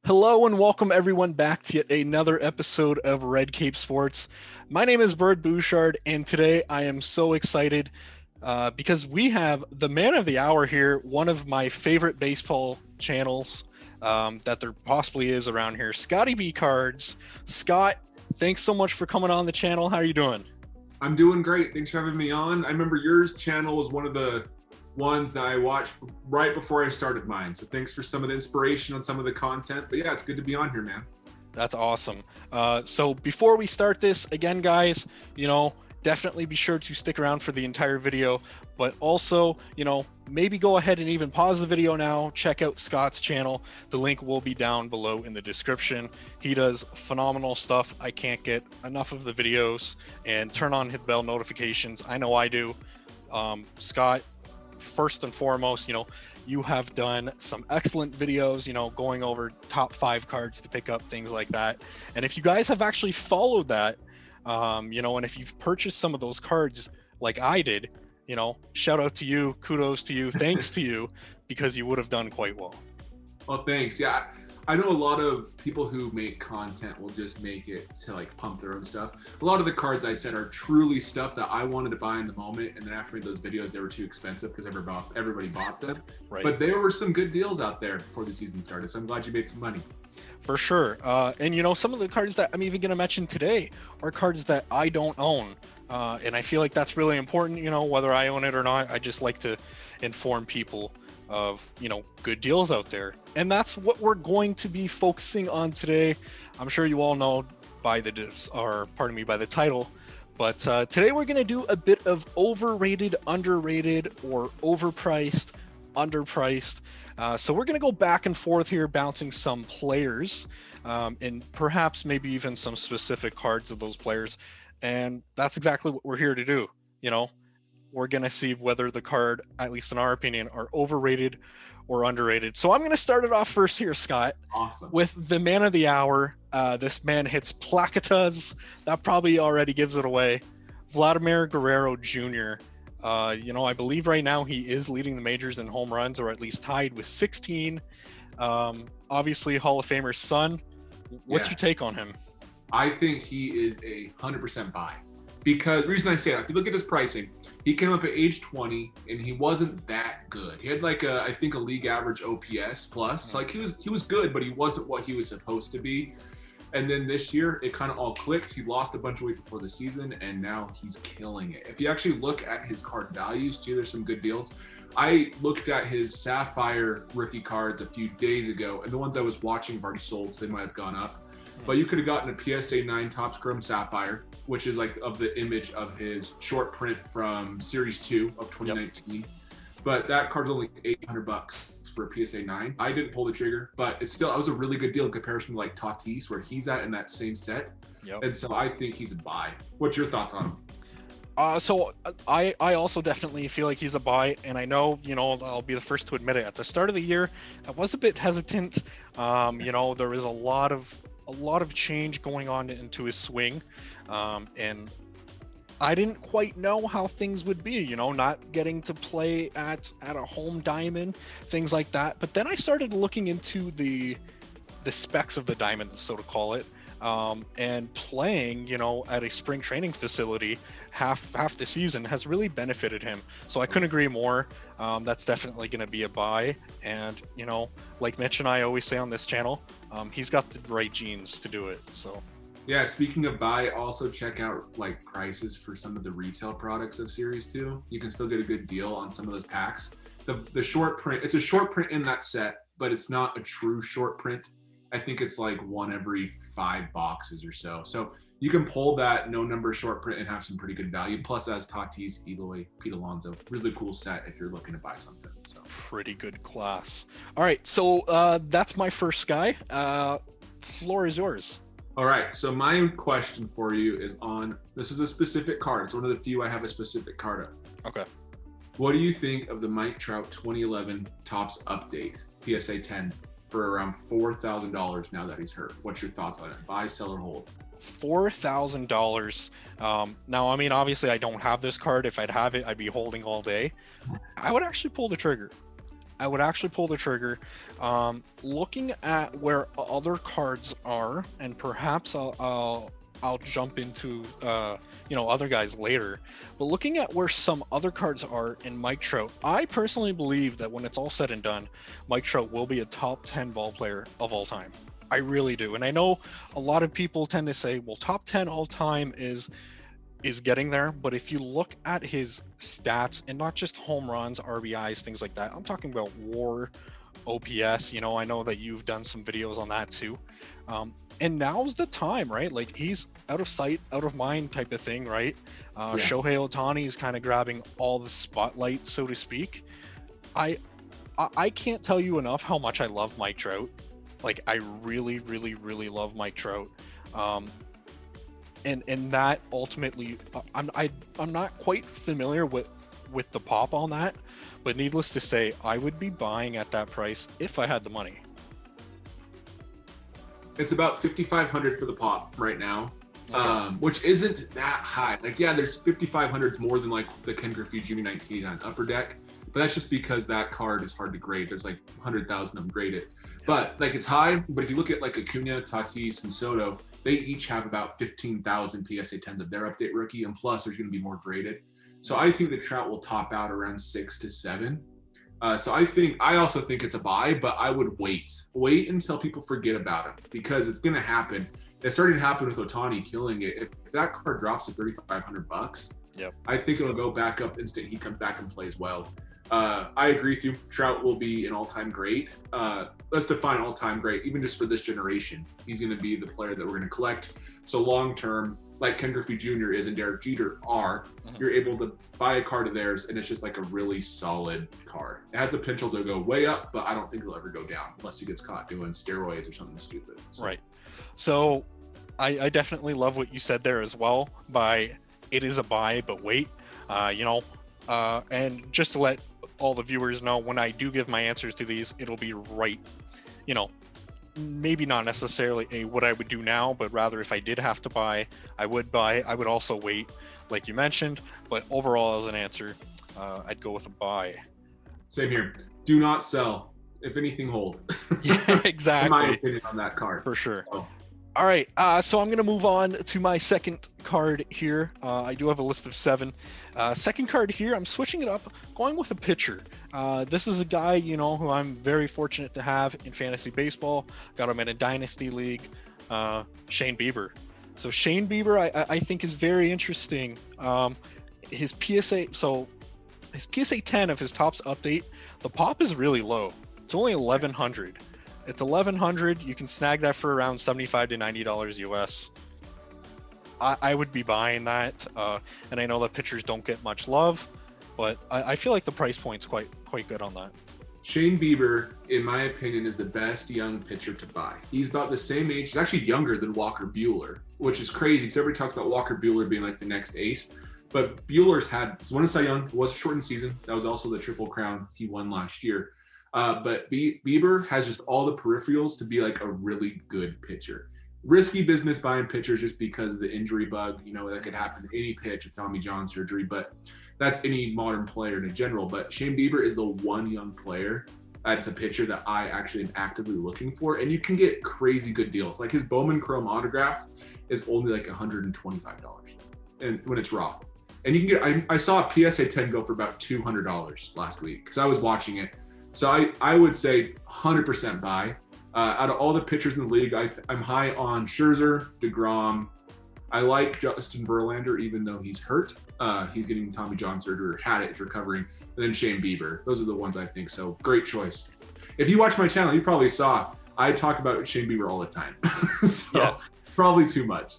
Hello and welcome everyone back to yet another episode of Red Cape Sports. My name is Bird Bouchard, and today I am so excited because we have the man of the hour here, one of my favorite baseball channels that there possibly is around here, Scottie B Cards. Scott, thanks so much for coming on the channel. How are you doing? I'm doing great. Thanks for having me on. I remember yours channel was one of the ones that I watched right before I started mine. So thanks for some of the inspiration on some of the content. But yeah, it's good to be on here, man. That's awesome. So before we start this, again, guys, definitely be sure to stick around for the entire video, but also, maybe go ahead and even pause the video now, check out Scott's channel. The link will be down below in the description. He does phenomenal stuff. I can't get enough of the videos, and turn on hit bell notifications. I know I do. Scott, first and foremost, you have done some excellent videos, going over top 5 cards to pick up, things like that. And if you guys have actually followed that, and if you've purchased some of those cards like I did, shout out to you, kudos to you, thanks to you, because you would have done quite well. Well, thanks. Yeah, I know a lot of people who make content will just make it to like pump their own stuff. A lot of the cards I said are truly stuff that I wanted to buy in the moment, and then after I made those videos, they were too expensive because everybody bought them. Right. But there were some good deals out there before the season started, so I'm glad you made some money. For sure. And some of the cards that I'm even going to mention today are cards that I don't own. And I feel like that's really important, whether I own it or not. I just like to inform people of, good deals out there. And that's what we're going to be focusing on today. I'm sure you all know by the title. But today we're going to do a bit of overrated, underrated, or overpriced, underpriced. So we're going to go back and forth here, bouncing some players and perhaps maybe even some specific cards of those players. And that's exactly what we're here to do. We're going to see whether the card, at least in our opinion, are overrated or underrated. So I'm going to start it off first here, Scott. Awesome. With the man of the hour. This man hits placatas. That probably already gives it away. Vladimir Guerrero Jr. I believe right now he is leading the majors in home runs, or at least tied with 16. Obviously, Hall of Famer's son. What's your take on him? I think he is 100% buy. Because the reason I say that, if you look at his pricing, he came up at age 20 and he wasn't that good. He had I think a league average OPS plus. So he was good, but he wasn't what he was supposed to be. And then this year, it kind of all clicked. He lost a bunch of weight before the season, and now he's killing it. If you actually look at his card values, too, there's some good deals. I looked at his Sapphire rookie cards a few days ago, and the ones I was watching have already sold, so they might have gone up. But you could have gotten a PSA 9 Topps Chrome Sapphire, which is of the image of his short print from Series 2 of 2019. Yep. But that card's only $800 for a PSA 9. I didn't pull the trigger, but it was a really good deal in comparison to Tatis, where he's at in that same set. Yep. And so I think he's a buy. What's your thoughts on him? So I also definitely feel like he's a buy, and I know, I'll be the first to admit it. At the start of the year, I was a bit hesitant. There was a lot of change going on into his swing, and I didn't quite know how things would be, not getting to play at a home diamond, things like that. But then I started looking into the specs of the diamond, so to call it, and playing, at a spring training facility half the season has really benefited him. So I couldn't agree more. That's definitely going to be a buy. And, like Mitch and I always say on this channel, he's got the right genes to do it. So. Yeah, speaking of buy, also check out prices for some of the retail products of Series 2. You can still get a good deal on some of those packs. The short print, it's a short print in that set, but it's not a true short print. I think it's one every 5 boxes or so. So you can pull that no number short print and have some pretty good value. Plus, as Tatis, Eloy, Pete Alonso, really cool set if you're looking to buy something. So pretty good class. All right, so that's my first guy. Floor is yours. All right, so my question for you is this is a specific card. It's one of the few I have a specific card of. Okay. What do you think of the Mike Trout 2011 Topps Update, PSA 10, for around $4,000 now that he's hurt? What's your thoughts on it? Buy, sell, or hold? $4,000. Now, I mean, obviously I don't have this card. If I'd have it, I'd be holding all day. I would actually pull the trigger. I would actually pull the trigger. Looking at where other cards are, and perhaps I'll jump into other guys later. But looking at where some other cards are in Mike Trout, I personally believe that when it's all said and done, Mike Trout will be a top 10 ball player of all time. I really do. And I know a lot of people tend to say, well, top 10 all time is getting there, but if you look at his stats, and not just home runs, RBIs, things like that, I'm talking about WAR, OPS. I know that you've done some videos on that too. And now's the time, right? Like, he's out of sight, out of mind type of thing, right? Shohei Ohtani is kind of grabbing all the spotlight, so to speak. I can't tell you enough how much I love Mike Trout. Like, I really, really, really love Mike Trout. And that ultimately, I'm not quite familiar with the pop on that, but needless to say, I would be buying at that price if I had the money. It's about $5,500 for the pop right now, Okay. which isn't that high. Like, yeah, there's $5,500 more than like the Ken Griffey Jr. 1989 Upper Deck, but that's just because that card is hard to grade. There's like 100,000 of them graded, but like, it's high. But if you look at like Acuna, Tatis, and Soto, they each have about 15,000 PSA 10s of their update rookie, and plus there's going to be more graded. So I think the Trout will top out around 6 to 7. So I also think it's a buy, but I would wait until people forget about him, because it's going to happen. It's starting to happen with Ohtani killing it. If that card drops to $3,500, Yep. I think it'll go back up instant. He comes back and plays well. I agree with you. Trout will be an all-time great. Let's define all-time great, even just for this generation. He's going to be the player that we're going to collect. So long-term, like Ken Griffey Jr. is and Derek Jeter are, you're able to buy a card of theirs, and it's just like a really solid card. It has the potential to go way up, but I don't think it'll ever go down unless he gets caught doing steroids or something stupid. So. Right. So I definitely love what you said there as well. It is a buy, but wait. And just to let all the viewers know, when I do give my answers to these, it'll be right. Maybe not necessarily what I would do now, but rather if I did have to buy, I would buy. I would also wait, like you mentioned. But overall, as an answer, I'd go with a buy. Same here. Do not sell. If anything, hold. Yeah, exactly. In my opinion on that card. For sure. So. All right, so I'm going to move on to my second card here. I do have a list of 7. Second card here, I'm switching it up, going with a pitcher. This is a guy, who I'm very fortunate to have in fantasy baseball. Got him in a dynasty league, Shane Bieber. So Shane Bieber, I think, is very interesting. His PSA 10 of his Topps update, the pop is really low. It's only 1,100. It's 1,100. You can snag that for around $75 to $90 US. I would be buying that, and I know that pitchers don't get much love, but I feel like the price point's quite good on that. Shane Bieber, in my opinion, is the best young pitcher to buy. He's about the same age. He's actually younger than Walker Buehler, which is crazy because everybody talks about Walker Buehler being like the next ace. But Buehler's won a Cy Young. It was a shortened season. That was also the Triple Crown he won last year. But Bieber has just all the peripherals to be like a really good pitcher. Risky business buying pitchers just because of the injury bug. That could happen to any pitch with Tommy John surgery, but that's any modern player in general. But Shane Bieber is the one young player that's a pitcher that I actually am actively looking for, and you can get crazy good deals. Like his Bowman Chrome autograph is only like $125, and when it's raw. And you can get. I saw a PSA 10 go for about $200 last week because I was watching it. So I would say 100% buy. Out of all the pitchers in the league, I'm high on Scherzer, DeGrom. I like Justin Verlander, even though he's hurt. He's getting Tommy John surgery, or had it, he's recovering. And then Shane Bieber. Those are the ones I think. So great choice. If you watch my channel, you probably saw I talk about Shane Bieber all the time. So yeah. Probably too much.